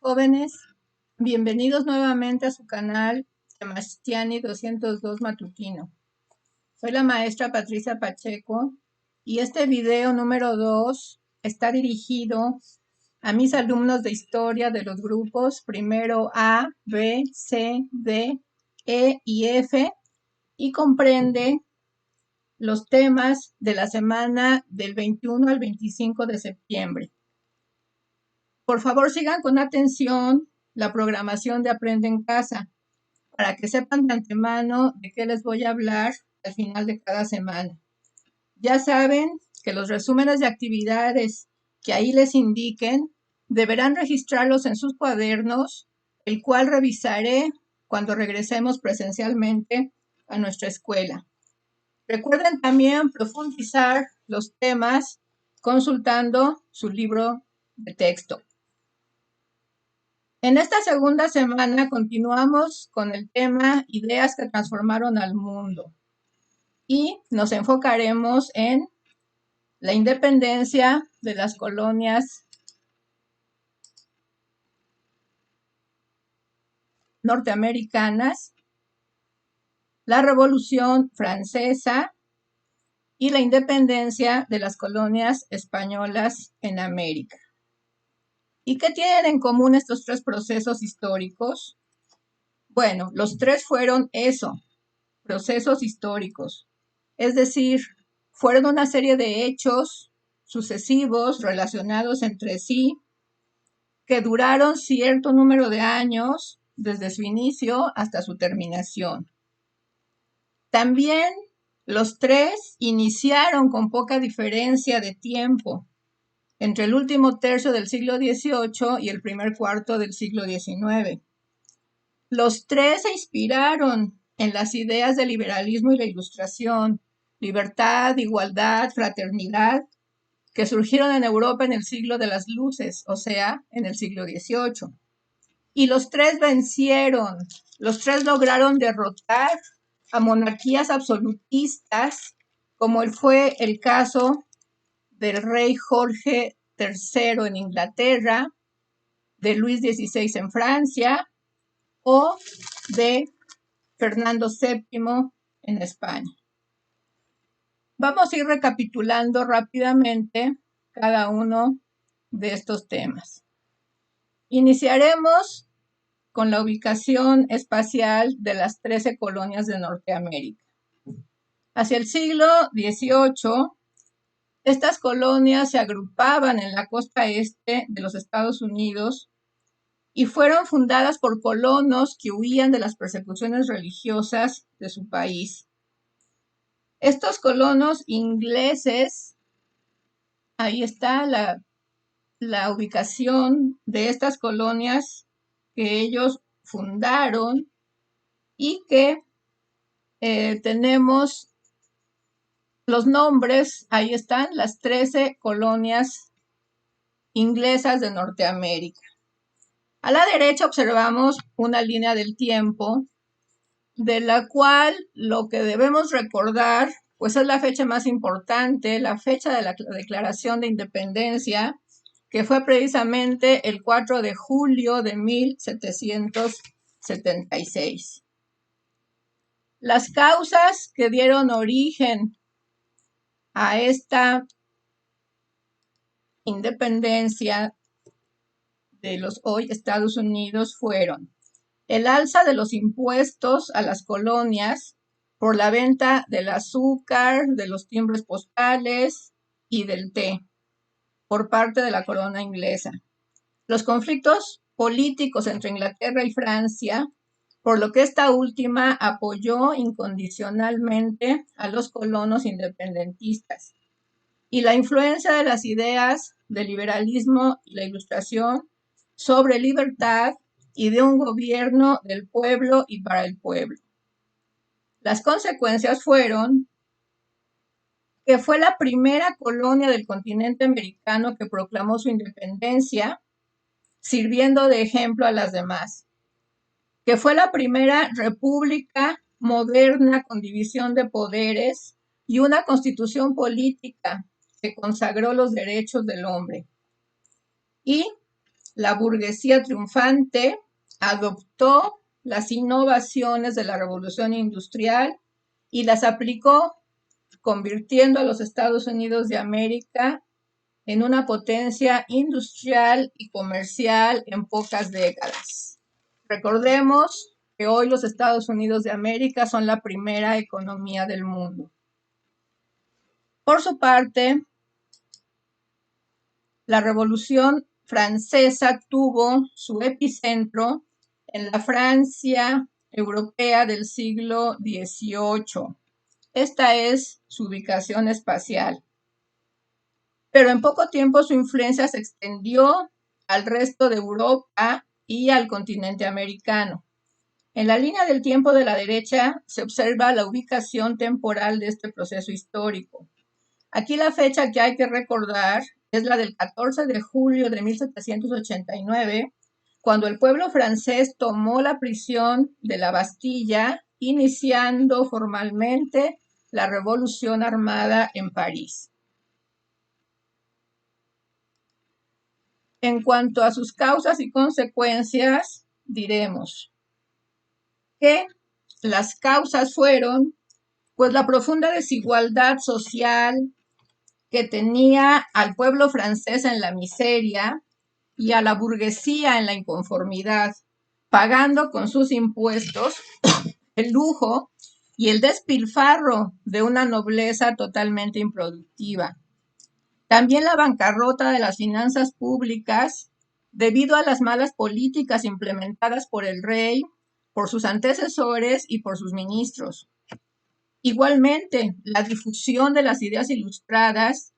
jóvenes, bienvenidos nuevamente a su canal Temastiani 202 Matutino. Soy la maestra Patricia Pacheco y este video número 2 está dirigido a mis alumnos de historia de los grupos primero A, B, C, D, E y F y comprende los temas de la semana del 21 al 25 de septiembre. Por favor, sigan con atención la programación de Aprende en Casa para que sepan de antemano de qué les voy a hablar al final de cada semana. Ya saben que los resúmenes de actividades que ahí les indiquen deberán registrarlos en sus cuadernos, el cual revisaré cuando regresemos presencialmente a nuestra escuela. Recuerden también profundizar los temas consultando su libro de texto. En esta segunda semana continuamos con el tema Ideas que transformaron al mundo y nos enfocaremos en la independencia de las colonias norteamericanas, la Revolución Francesa y la independencia de las colonias españolas en América. ¿Y qué tienen en común estos tres procesos históricos? Bueno, los tres fueron eso, procesos históricos. Es decir, fueron una serie de hechos sucesivos relacionados entre sí que duraron cierto número de años desde su inicio hasta su terminación. También los tres iniciaron con poca diferencia de tiempo entre el último tercio del siglo XVIII y el primer cuarto del siglo XIX. Los tres se inspiraron en las ideas del liberalismo y la ilustración, libertad, igualdad, fraternidad, que surgieron en Europa en el siglo de las luces, o sea, en el siglo XVIII. Y los tres vencieron, los tres lograron derrotar a monarquías absolutistas, como fue el caso del rey Jorge III en Inglaterra, de Luis XVI en Francia o de Fernando VII en España. Vamos a ir recapitulando rápidamente cada uno de estos temas. Iniciaremos con la ubicación espacial de las 13 colonias de Norteamérica. Hacia el siglo XVIII, estas colonias se agrupaban en la costa este de los Estados Unidos y fueron fundadas por colonos que huían de las persecuciones religiosas de su país. Estos colonos ingleses, ahí está la ubicación de estas colonias que ellos fundaron y que tenemos los nombres, ahí están las 13 colonias inglesas de Norteamérica. A la derecha observamos una línea del tiempo de la cual lo que debemos recordar pues es la fecha más importante, la fecha de la Declaración de Independencia, que fue precisamente el 4 de julio de 1776. Las causas que dieron origen a esta independencia de los hoy Estados Unidos fueron el alza de los impuestos a las colonias por la venta del azúcar, de los timbres postales y del té por parte de la corona inglesa. Los conflictos políticos entre Inglaterra y Francia, por lo que esta última apoyó incondicionalmente a los colonos independentistas. Y la influencia de las ideas del liberalismo y la ilustración sobre libertad y de un gobierno del pueblo y para el pueblo. Las consecuencias fueron que fue la primera colonia del continente americano que proclamó su independencia, sirviendo de ejemplo a las demás, que fue la primera república moderna con división de poderes y una constitución política que consagró los derechos del hombre, y la burguesía triunfante adoptó las innovaciones de la Revolución Industrial y las aplicó, convirtiendo a los Estados Unidos de América en una potencia industrial y comercial en pocas décadas. Recordemos que hoy los Estados Unidos de América son la primera economía del mundo. Por su parte, la Revolución Francesa tuvo su epicentro en la Francia europea del siglo XVIII. Esta es su ubicación espacial. Pero en poco tiempo su influencia se extendió al resto de Europa y al continente americano. En la línea del tiempo de la derecha se observa la ubicación temporal de este proceso histórico. Aquí la fecha que hay que recordar es la del 14 de julio de 1789, cuando el pueblo francés tomó la prisión de la Bastilla, iniciando formalmente la Revolución Armada en París. En cuanto a sus causas y consecuencias, diremos que las causas fueron, pues, la profunda desigualdad social que tenía al pueblo francés en la miseria y a la burguesía en la inconformidad, pagando con sus impuestos el lujo y el despilfarro de una nobleza totalmente improductiva. También la bancarrota de las finanzas públicas debido a las malas políticas implementadas por el rey, por sus antecesores y por sus ministros. Igualmente, la difusión de las ideas ilustradas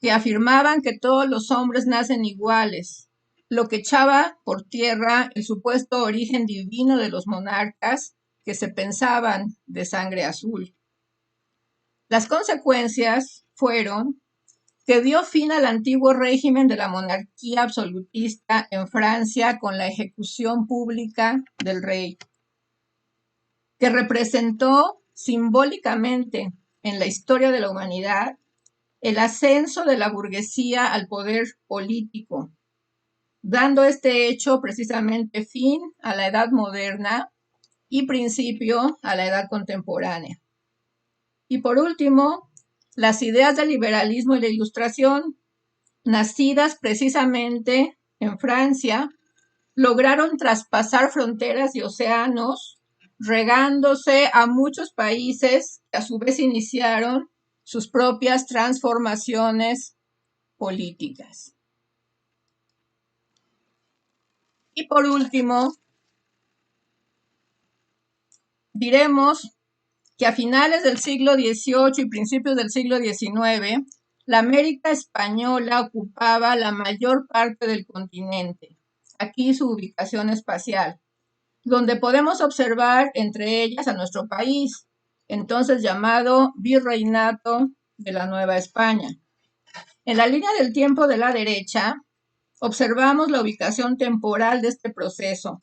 que afirmaban que todos los hombres nacen iguales, lo que echaba por tierra el supuesto origen divino de los monarcas que se pensaban de sangre azul. Las consecuencias fueron que dio fin al antiguo régimen de la monarquía absolutista en Francia con la ejecución pública del rey, que representó simbólicamente en la historia de la humanidad el ascenso de la burguesía al poder político, dando este hecho precisamente fin a la edad moderna y principio a la edad contemporánea. Y por último, las ideas del liberalismo y la ilustración, nacidas precisamente en Francia, lograron traspasar fronteras y océanos, regándose a muchos países que a su vez iniciaron sus propias transformaciones políticas. Y por último, diremos que a finales del siglo XVIII y principios del siglo XIX, la América española ocupaba la mayor parte del continente. Aquí su ubicación espacial, donde podemos observar entre ellas a nuestro país, entonces llamado Virreinato de la Nueva España. En la línea del tiempo de la derecha, observamos la ubicación temporal de este proceso.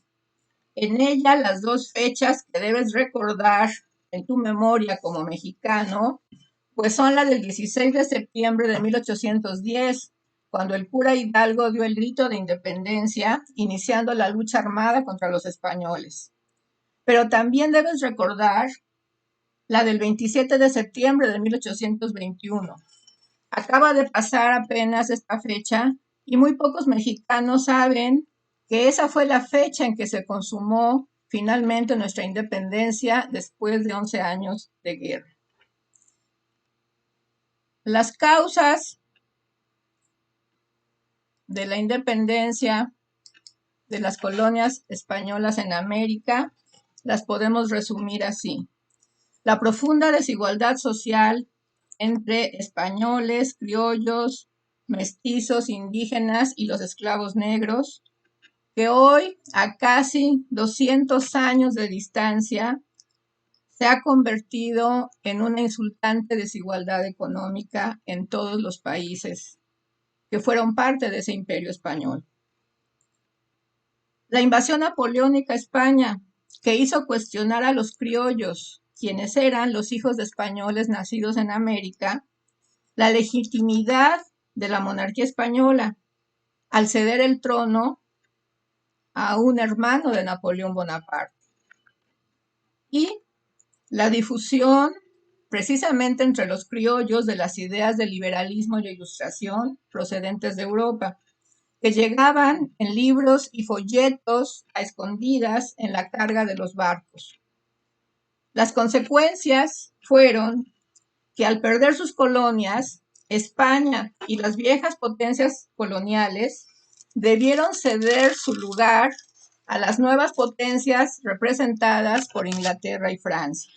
En ella, las dos fechas que debes recordar en tu memoria como mexicano, pues son la del 16 de septiembre de 1810, cuando el cura Hidalgo dio el grito de independencia, iniciando la lucha armada contra los españoles. Pero también debes recordar la del 27 de septiembre de 1821. Acaba de pasar apenas esta fecha y muy pocos mexicanos saben que esa fue la fecha en que se consumó finalmente nuestra independencia después de 11 años de guerra. Las causas de la independencia de las colonias españolas en América las podemos resumir así. La profunda desigualdad social entre españoles, criollos, mestizos, indígenas y los esclavos negros, que hoy, a casi 200 años de distancia, se ha convertido en una insultante desigualdad económica en todos los países que fueron parte de ese imperio español. La invasión napoleónica a España, que hizo cuestionar a los criollos, quienes eran los hijos de españoles nacidos en América, la legitimidad de la monarquía española, al ceder el trono a un hermano de Napoleón Bonaparte. Y la difusión precisamente entre los criollos de las ideas del liberalismo y la ilustración procedentes de Europa, que llegaban en libros y folletos a escondidas en la carga de los barcos. Las consecuencias fueron que al perder sus colonias, España y las viejas potencias coloniales debieron ceder su lugar a las nuevas potencias representadas por Inglaterra y Francia.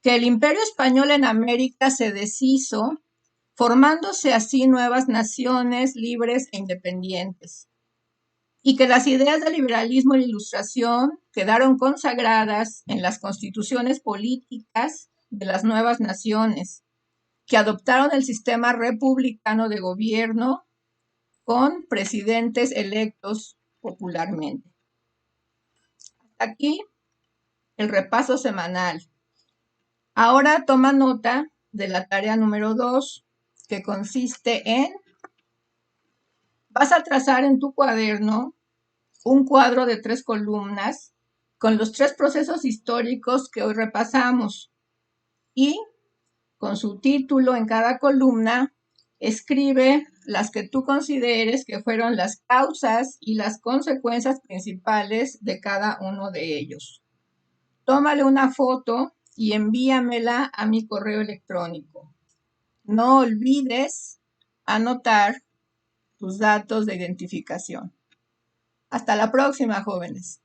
Que el imperio español en América se deshizo, formándose así nuevas naciones libres e independientes. Y que las ideas del liberalismo y la ilustración quedaron consagradas en las constituciones políticas de las nuevas naciones, que adoptaron el sistema republicano de gobierno con presidentes electos popularmente. Hasta aquí el repaso semanal. Ahora toma nota de la tarea número 2, que consiste en, vas a trazar en tu cuaderno un cuadro de 3 columnas con los 3 procesos históricos que hoy repasamos y con su título en cada columna, escribe las que tú consideres que fueron las causas y las consecuencias principales de cada uno de ellos. Tómale una foto y envíamela a mi correo electrónico. No olvides anotar tus datos de identificación. Hasta la próxima, jóvenes.